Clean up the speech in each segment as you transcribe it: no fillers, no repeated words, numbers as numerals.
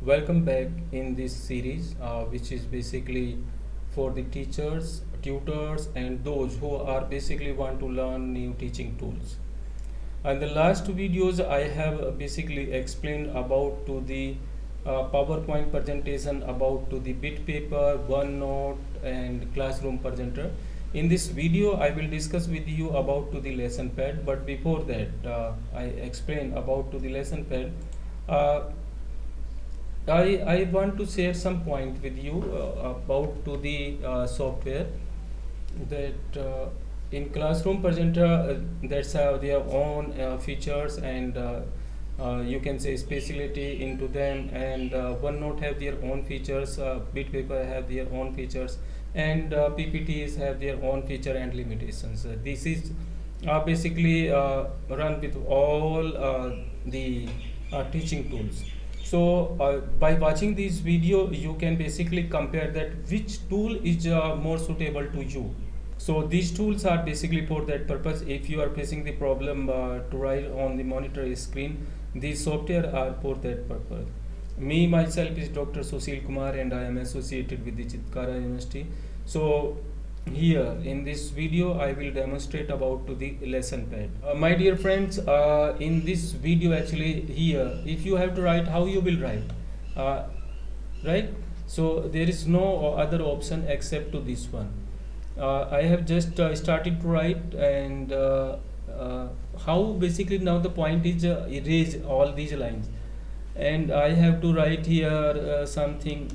Welcome back in this series, which is basically for the teachers, tutors, and those who are basically want to learn new teaching tools. In the last videos, I have basically explained about to the PowerPoint presentation, about to the bit paper, OneNote, and classroom presenter. In this video, I will discuss with you about to the lesson pad. But before that, I explain about to the lesson pad. Uh, I want to share some point with you about to the software that in Classroom Presenter that's have their own features and you can say speciality into them, and OneNote have their own features, BitPaper have their own features, and PPTs have their own feature and limitations. This is basically run with all the teaching tools. So by watching this video, you can basically compare that which tool is more suitable to you. So these tools are basically for that purpose. If you are facing the problem to write on the monitor screen, these software are for that purpose. Me myself is Dr. Sushil Kumar, and I am associated with the Chitkara University. So here in this video I will demonstrate about to the lesson pad. My dear friends, in this video actually here if you have to write, how you will write, uh, right? So there is no other option except to this one. I have just started to write, and how basically now the point is erase all these lines, and I have to write here something,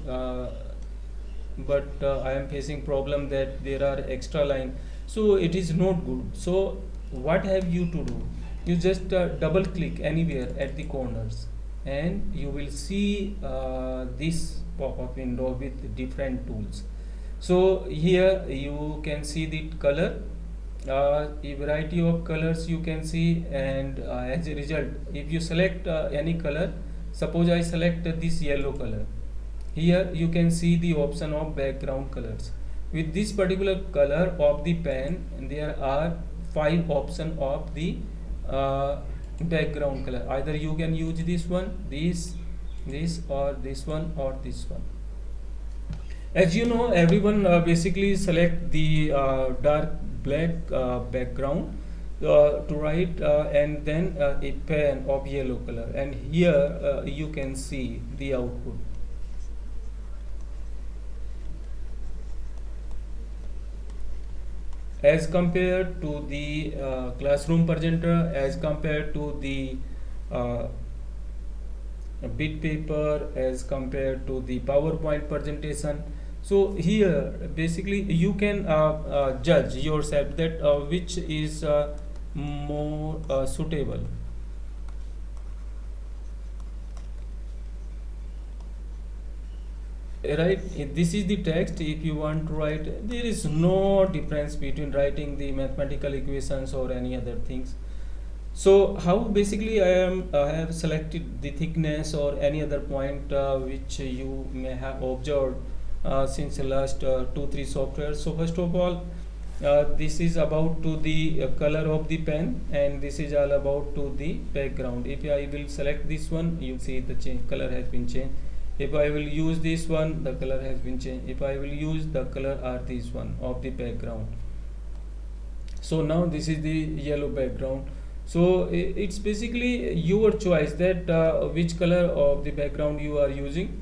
but I am facing problem that there are extra line, so it is not good. So what have you to do? You just double click anywhere at the corners, and you will see this pop-up window with different tools. So here you can see the color, a variety of colors you can see, and as a result, if you select any color, suppose I select this yellow color, here you can see the option of background colors. With this particular color of the pen, there are 5 options of the background color. Either you can use this one, this, or this one, or this one. As you know, everyone basically select the dark black background to write, and then a pen of yellow color, and here you can see the output. As compared to the classroom presenter, as compared to the uh, bit paper, as compared to the PowerPoint presentation. So here basically you can judge yourself that which is more suitable. Right, this is the text. If you want to write, there is no difference between writing the mathematical equations or any other things. So how basically I have selected the thickness or any other point which you may have observed since the last 2-3 software. So first of all, this is about to the color of the pen, and this is all about to the background. If I will select this one, you see the color has been changed. If I will use this one, the color has been changed. If I will use the color are this one of the background. So now this is the yellow background. So it's basically your choice that which color of the background you are using.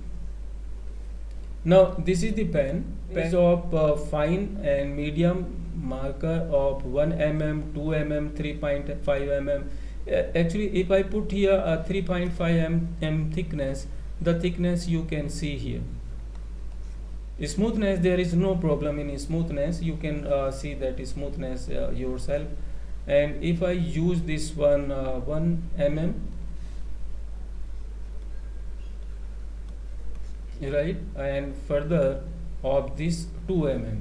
Now this is the pen is of fine and medium marker of 1 mm, 2 mm, 3.5 mm. Actually, if I put here a 3.5 mm thickness, the thickness you can see here. Smoothness, there is no problem in smoothness. You can see that smoothness yourself. And if I use this one 1 mm, right, and further of this 2 mm,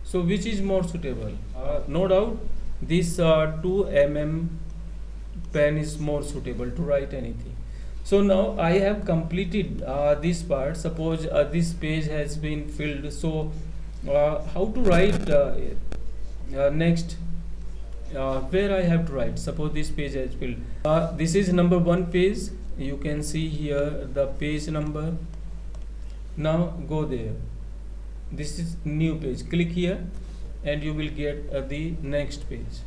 so which is more suitable? No doubt this 2 mm pen is more suitable to write anything. So now I have completed this part. Suppose this page has been filled. So how to write next? Where I have to write? Suppose this page has filled. This is number 1 page. you can see here the page number. Now go there, this is new page, click here and you will get the next page.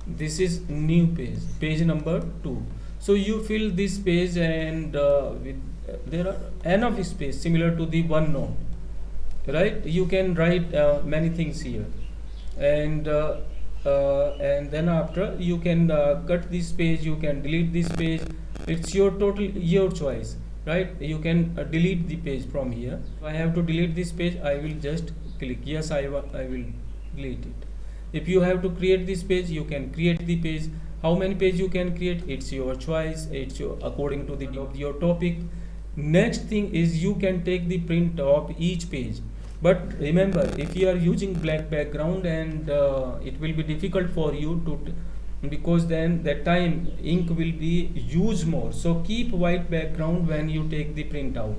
This is new page, page number 2. So you fill this page and there are enough space similar to the OneNote, right? You can write many things here, and then after you can cut this page, you can delete this page. It's your choice, right? You can delete the page from here. If I have to delete this page, I will just click yes, I will delete it. If you have to create this page, you can create the page. How many pages you can create, it's your choice, it's your according to your topic. Next thing is you can take the print of each page, but remember, if you are using black background, and it will be difficult for you to because then that time ink will be used more. So keep white background when you take the print out,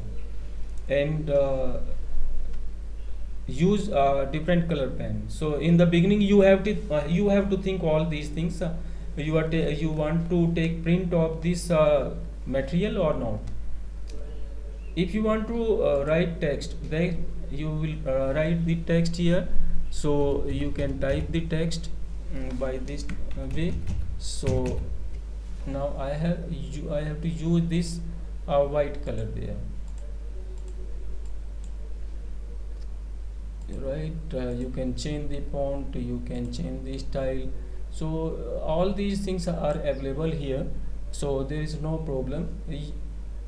and use different color pen. So in the beginning you have to think all these things. You want to take print of this material or not. If you want to write text, then you will write the text here. So you can type the text by this way. So now I have to use this white color there, right? You can change the font, you can change the style. So all these things are available here, so there is no problem.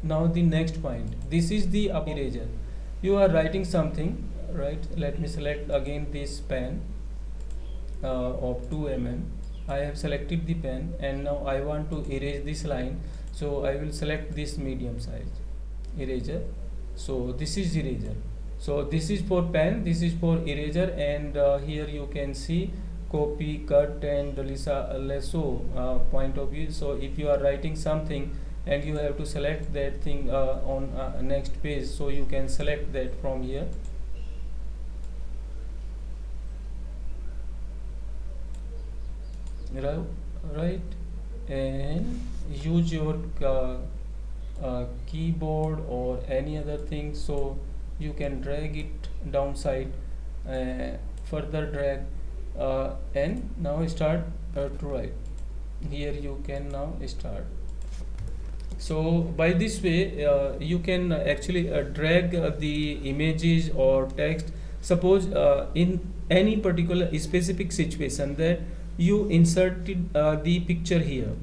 Now the next point, this is the eraser. You are writing something, right? Let me select again this pen of 2 mm. I have selected the pen, and now I want to erase this line, so I will select this medium size eraser. So this is eraser. So this is for pen, this is for eraser, and here you can see copy, cut, and lasso point of view. So if you are writing something and you have to select that thing on next page, so you can select that from here. Right, and use your keyboard or any other thing, so you can drag it downside, further drag, and now start to write. Here you can now start. So by this way you can actually drag the images or text. Suppose in any particular specific situation that you inserted the picture here,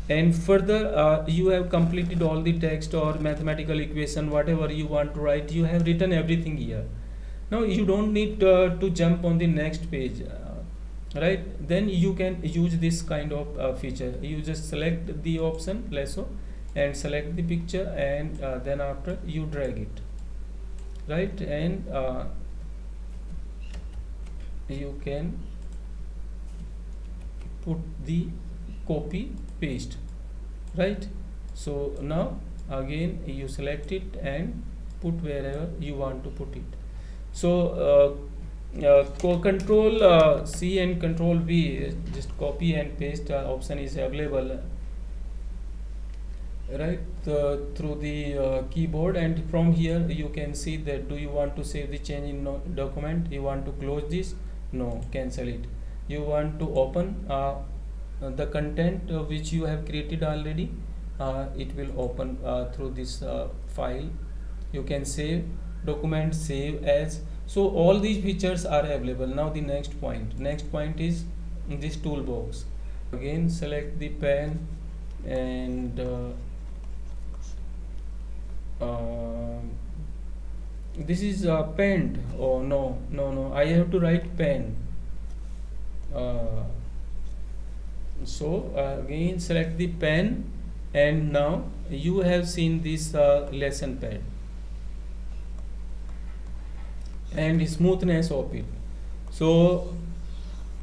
and further you have completed all the text or mathematical equation, whatever you want to write, you have written everything here. Now you don't need to jump on the next page, right? Then you can use this kind of feature. You just select the option lasso and select the picture, and then after you drag it, right? And you can put the copy paste, right? So now again you select it and put wherever you want to put it. So control C and control V, just copy and paste option is available, right, through the keyboard. And from here you can see that do you want to save the change in document, you want to close this, no, cancel it. You want to open the content which you have created already, it will open through this file. You can save document, save as. So all these features are available. Now the next point is this toolbox. Again select the pen, and this is penned. Oh no, I have to write pen. So again select the pen, and now you have seen this lesson pad and smoothness of it. So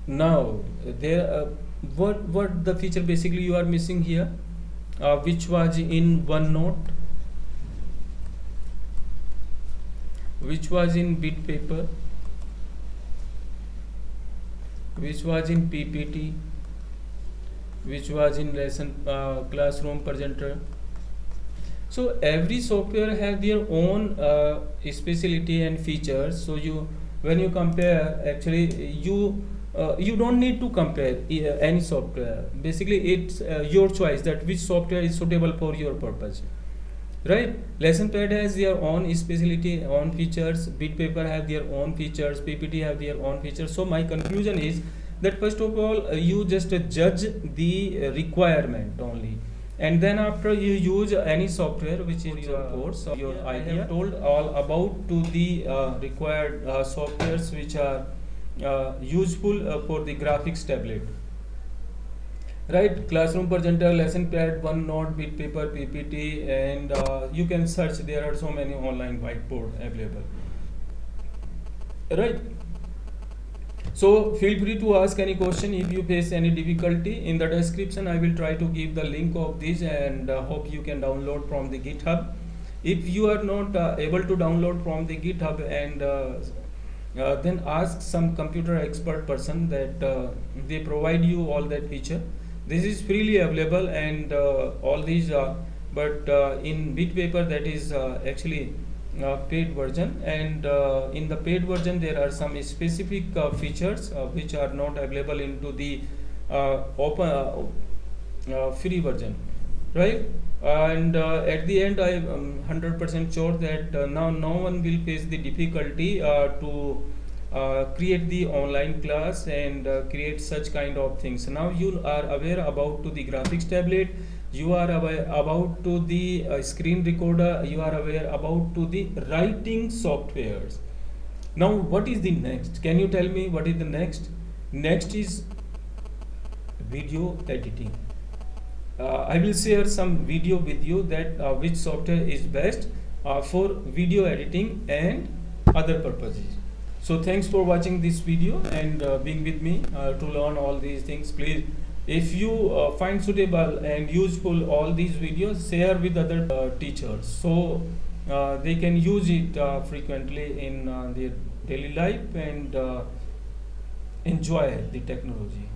now there what the feature basically you are missing here, which was in OneNote, which was in bit paper, which was in PPT, which was in lesson classroom presenter. So every software have their own specialty and features. So you, when you compare, actually you don't need to compare any software. Basically, it's your choice that which software is suitable for your purpose. Right? Lesson pad has their own specialty, own features. Bit paper have their own features. PPT have their own features. So my conclusion is that first of all, you just judge the requirement only, and then after you use any software which is your course or your idea. I have told all about to the required softwares which are useful for the graphics tablet. Right, classroom presenter, lesson pad, OneNote, bit paper, PPT, and you can search. There are so many online whiteboard available. Right. So feel free to ask any question if you face any difficulty. In the description, I will try to give the link of this, and hope you can download from the GitHub. If you are not able to download from the GitHub, and then ask some computer expert person that they provide you all that feature. This is freely available, and all these but in bit paper that is actually paid version, and in the paid version there are some specific features which are not available into the open free version, right? And at the end, I am 100% sure that now no one will face the difficulty to create the online class and create such kind of things. Now you are aware about to the graphics tablet, you are aware about to the screen recorder, you are aware about to the writing softwares. Now what is the next? Can you tell me what is the next? Next is video editing. I will share some video with you that which software is best for video editing and other purposes. So thanks for watching this video and being with me to learn all these things. Please, if you find suitable and useful all these videos, share with other teachers, so they can use it frequently in their daily life and enjoy the technology.